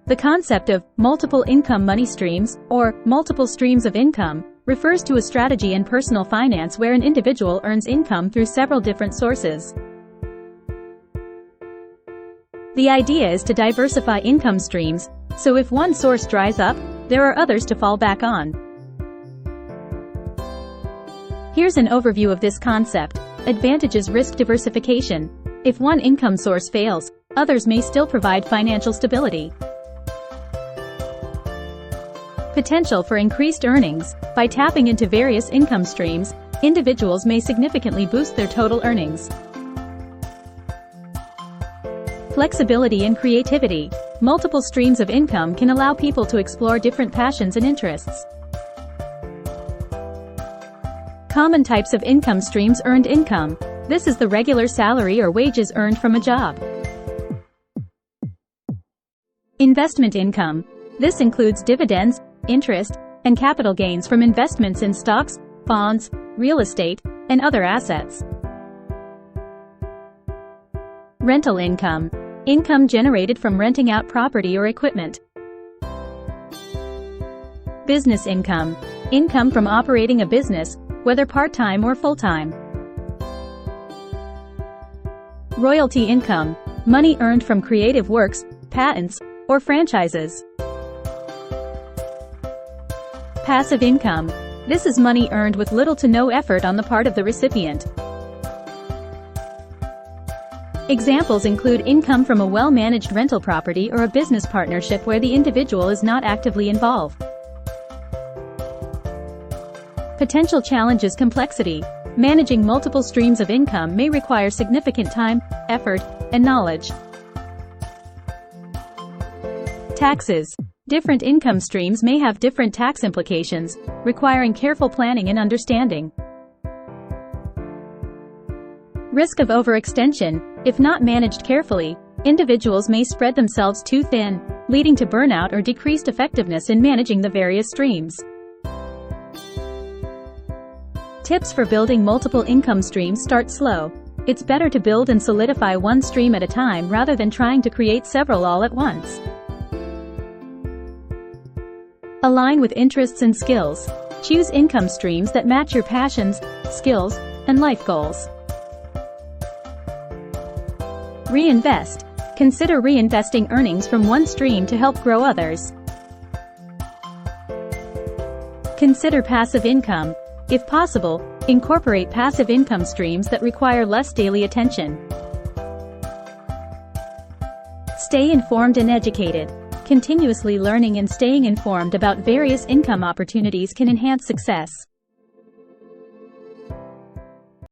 The concept of multiple income money streams, or multiple streams of income, refers to a strategy in personal finance where an individual earns income through several different sources. The idea is to diversify income streams, so if one source dries up, there are others to fall back on. Here's an overview of this concept. Advantages: risk diversification. If one income source fails, others may still provide financial stability. Potential for increased earnings. By tapping into various income streams, individuals may significantly boost their total earnings. Flexibility and creativity. Multiple streams of income can allow people to explore different passions and interests. Common types of income streams. Earned income. This is the regular salary or wages earned from a job. Investment income. This includes dividends, interest, and capital gains from investments in stocks, bonds, real estate, and other assets. Rental income. Income generated from renting out property or equipment. Business income. Income from operating a business, whether part-time or full-time. Royalty income. Money earned from creative works, patents, or franchises. Passive income. This is money earned with little to no effort on the part of the recipient. Examples include income from a well-managed rental property or a business partnership where the individual is not actively involved. Potential challenges. Complexity. Managing multiple streams of income may require significant time, effort, and knowledge. Taxes. Different income streams may have different tax implications, requiring careful planning and understanding. Risk of overextension. If not managed carefully, individuals may spread themselves too thin, leading to burnout or decreased effectiveness in managing the various streams. Tips for building multiple income streams. Start slow. It's better to build and solidify one stream at a time rather than trying to create several all at once. Align with interests and skills. Choose income streams that match your passions, skills, and life goals. Reinvest. Consider reinvesting earnings from one stream to help grow others. Consider passive income. If possible, incorporate passive income streams that require less daily attention. Stay informed and educated. Continuously learning and staying informed about various income opportunities can enhance success.